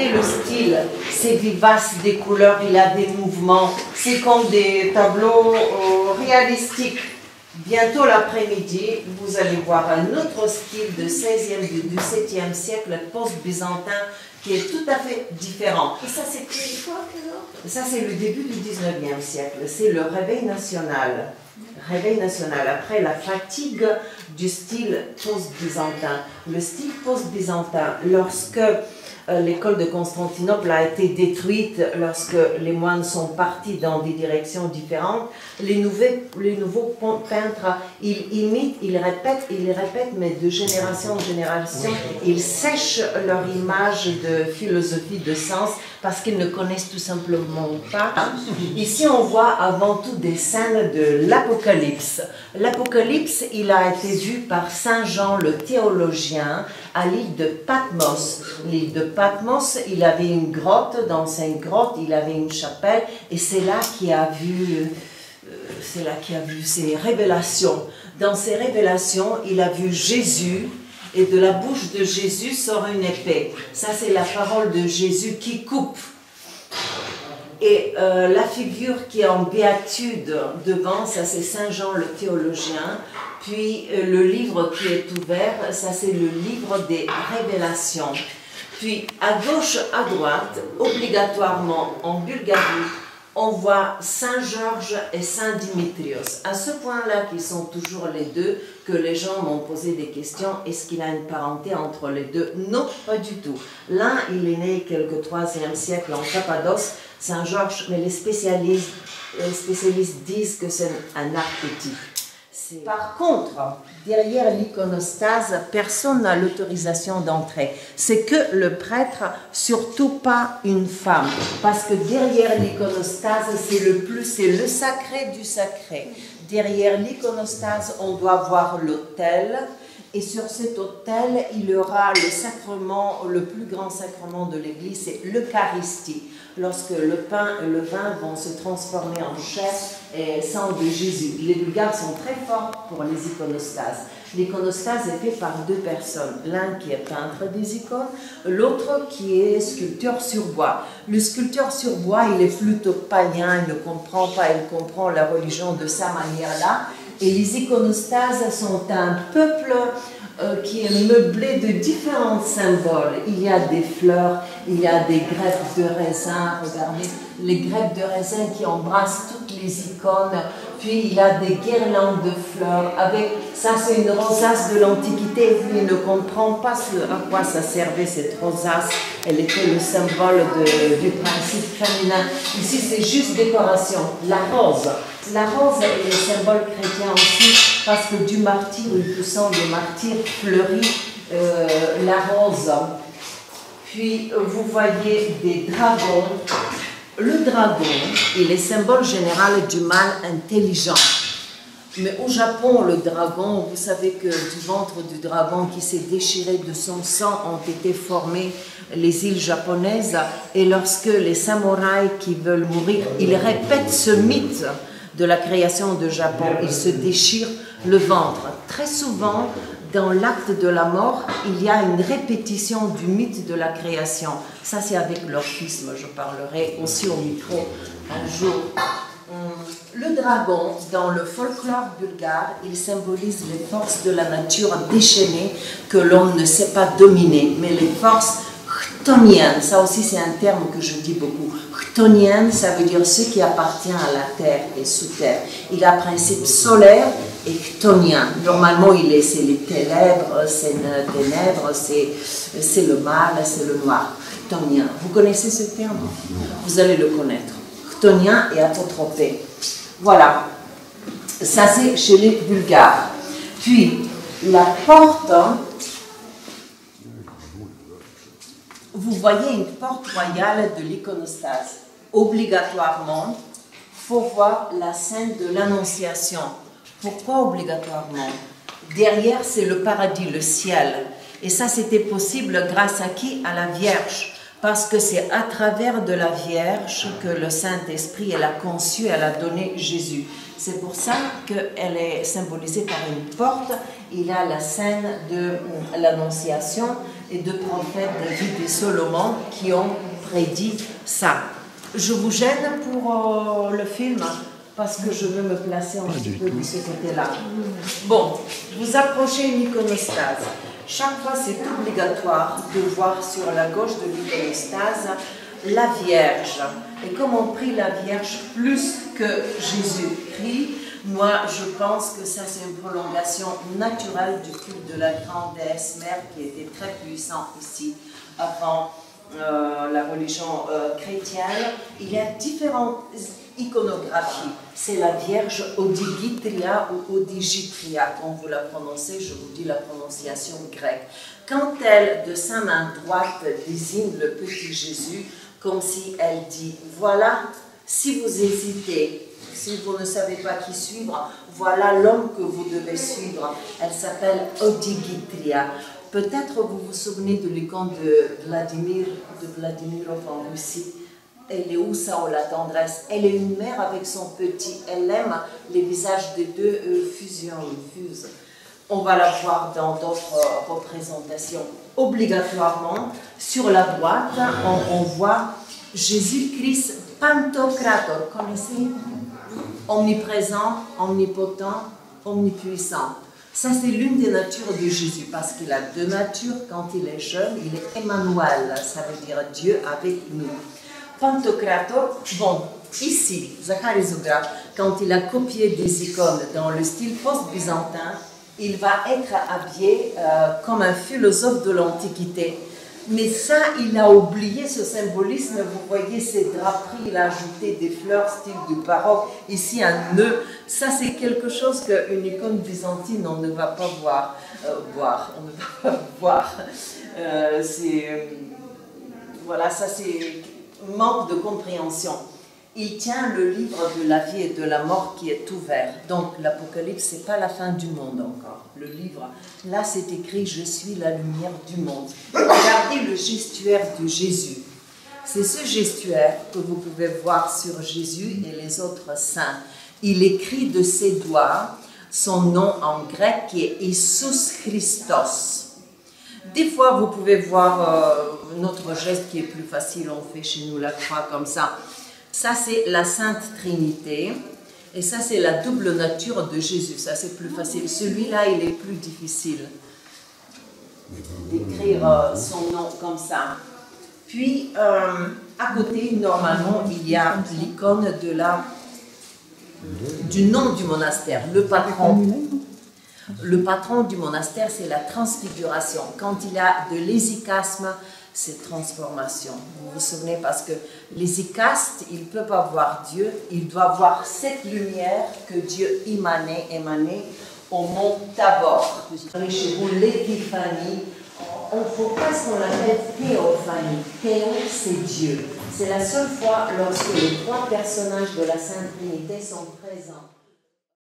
Regardez le style, c'est vivace, des couleurs, il a des mouvements, c'est comme des tableaux réalistiques. Bientôt l'après-midi, vous allez voir un autre style de 16e, du XVIIe siècle post-byzantin qui est tout à fait différent. Et ça, c'était quoi alors? Ça, c'est le début du 19e siècle, c'est le réveil national. Réveil national, après la fatigue du style post-byzantin. Le style post-byzantin, lorsque l'école de Constantinople a été détruite, lorsque les moines sont partis dans des directions différentes, les nouveaux peintres, ils imitent, ils répètent, mais de génération en génération, ils sèchent leur image de philosophie, de sens, parce qu'ils ne connaissent tout simplement pas. Ici, on voit avant tout des scènes de l'Apocalypse. L'Apocalypse, il a été vu par Saint Jean le théologien à l'île de Patmos. L'île de Patmos, il avait une grotte, dans cette grotte, il avait une chapelle, et c'est là qu'il a vu ses révélations. Dans ces révélations, il a vu Jésus, et de la bouche de Jésus sort une épée. Ça, c'est la parole de Jésus qui coupe. Et la figure qui est en béatitude devant, ça c'est Saint Jean le théologien. Puis le livre qui est ouvert, ça c'est le livre des révélations. Puis à gauche, à droite, obligatoirement en Bulgarie, on voit Saint Georges et Saint Dimitrios. À ce point-là, qui sont toujours les deux, que les gens m'ont posé des questions, est-ce qu'il a une parenté entre les deux? Non, pas du tout. L'un, il est né quelque 3e siècle en Cappadoce, Saint Georges, mais les spécialistes disent que c'est un archétype. Par contre, derrière l'iconostase, personne n'a l'autorisation d'entrer. C'est que le prêtre, surtout pas une femme. Parce que derrière l'iconostase, c'est le sacré du sacré. Derrière l'iconostase, on doit voir l'autel. Et sur cet autel, il y aura le sacrement, le plus grand sacrement de l'Église, c'est l'Eucharistie. Lorsque le pain et le vin vont se transformer en chair et sang de Jésus. Les Bulgares sont très forts pour les iconostases. L'iconostase est faite par deux personnes. L'un qui est peintre des icônes, l'autre qui est sculpteur sur bois. Le sculpteur sur bois, il est plutôt païen, il ne comprend pas, il comprend la religion de sa manière-là. Et les iconostases sont un peuple qui est meublé de différents symboles. Il y a des fleurs, il y a des greffes de raisin, regardez, les greffes de raisin qui embrassent toutes les icônes, puis il y a des guirlandes de fleurs, avec, ça c'est une rosace de l'Antiquité, puis il ne comprend pas à quoi ça servait cette rosace, elle était le symbole du principe féminin. Ici c'est juste décoration, la rose. La rose est le symbole chrétien aussi, parce que du martyr, le sang de martyr fleurit la rose. Puis vous voyez des dragons. Le dragon, il est symbole général du mal intelligent. Mais au Japon, le dragon, vous savez que du ventre du dragon qui s'est déchiré de son sang ont été formées les îles japonaises. Et lorsque les samouraïs qui veulent mourir, ils répètent ce mythe de la création de Japon. Ils se déchirent le ventre. Très souvent, dans l'acte de la mort, il y a une répétition du mythe de la création. Ça, c'est avec l'orphisme, je parlerai aussi au micro un jour. Le dragon, dans le folklore bulgare, il symbolise les forces de la nature déchaînées que l'on ne sait pas dominer, mais les forces chtoniennes. Ça aussi, c'est un terme que je dis beaucoup. Chtonienne, ça veut dire ce qui appartient à la terre et sous terre. Il a principe solaire et chtonien. Normalement, c'est les ténèbres, c'est le mal, c'est le noir. Chtonien. Vous connaissez ce terme? Vous allez le connaître. Chtonien et apotropé. Voilà. Ça, c'est chez les Bulgares. Puis, la porte, vous voyez une porte royale de l'iconostase. Obligatoirement, il faut voir la scène de l'Annonciation. Pourquoi obligatoirement? Derrière, c'est le paradis, le ciel. Et ça, c'était possible grâce à qui? À la Vierge. Parce que c'est à travers de la Vierge que le Saint-Esprit, elle a conçu, elle a donné Jésus. C'est pour ça qu'elle est symbolisée par une porte. Il y a la scène de l'Annonciation. et deux prophètes, David et Salomon, qui ont prédit ça. Je vous gêne pour le film parce que je veux me placer un petit peu de ce côté-là. Bon, vous approchez une iconostase. Chaque fois, c'est obligatoire de voir sur la gauche de l'iconostase la Vierge. Et comme on prie la Vierge plus que Jésus-Christ, moi, je pense que ça, c'est une prolongation naturelle du culte de la grande déesse mère qui était très puissante ici avant la religion chrétienne. Il y a différentes iconographies. C'est la Vierge Odigitria ou Odigitria. Quand vous la prononcez, je vous dis la prononciation grecque. Quand elle, de sa main droite, désigne le petit Jésus, comme si elle dit, voilà, si vous hésitez, si vous ne savez pas qui suivre, voilà l'homme que vous devez suivre. Elle s'appelle Odigitria. Peut-être vous vous souvenez de l'icône de Vladimirov en Russie. Elle est où ça, oh, la tendresse? Elle est une mère avec son petit. Elle aime les visages des deux fusent. On va la voir dans d'autres représentations. Obligatoirement, sur la boîte, on voit Jésus-Christ Pantocrator. Connaissez? Omniprésent, omnipotent, omnipuissant. Ça, c'est l'une des natures de Jésus, parce qu'il a deux natures. Quand il est jeune, il est Emmanuel, ça veut dire Dieu avec nous. Pantocrator, bon, ici, Zacharie Zugra, quand il a copié des icônes dans le style post-byzantin, il va être habillé comme un philosophe de l'Antiquité. Mais ça, il a oublié ce symbolisme. Vous voyez ces draperies, il a ajouté des fleurs style du baroque. Ici, un nœud. Ça, c'est quelque chose qu'une icône byzantine, on ne va pas voir. On ne va pas voir. Voilà, ça, c'est manque de compréhension. Il tient le livre de la vie et de la mort qui est ouvert. Donc, l'Apocalypse, ce n'est pas la fin du monde encore. Le livre, là, c'est écrit « Je suis la lumière du monde ». Regardez le gestuaire de Jésus. C'est ce gestuaire que vous pouvez voir sur Jésus et les autres saints. Il écrit de ses doigts son nom en grec qui est Isus Christos. Des fois, vous pouvez voir notre geste qui est plus facile. On fait chez nous la croix comme ça. Ça, c'est la Sainte Trinité. Et ça, c'est la double nature de Jésus. Ça, c'est plus facile. Celui-là, il est plus difficile d'écrire son nom comme ça. Puis, à côté, normalement, il y a l'icône du nom du monastère, le patron. Le patron du monastère, c'est la transfiguration. Quand il y a de l'hésychasme, c'est transformation. Vous vous souvenez, parce que l'hésychaste, il ne peut pas voir Dieu, il doit voir cette lumière que Dieu émanait au mont Tabor. Chez vous, l'épiphanie, on faut presque qu'on l'appelle théophanie. Théo, c'est Dieu. C'est la seule fois lorsque les trois personnages de la Sainte Trinité sont présents.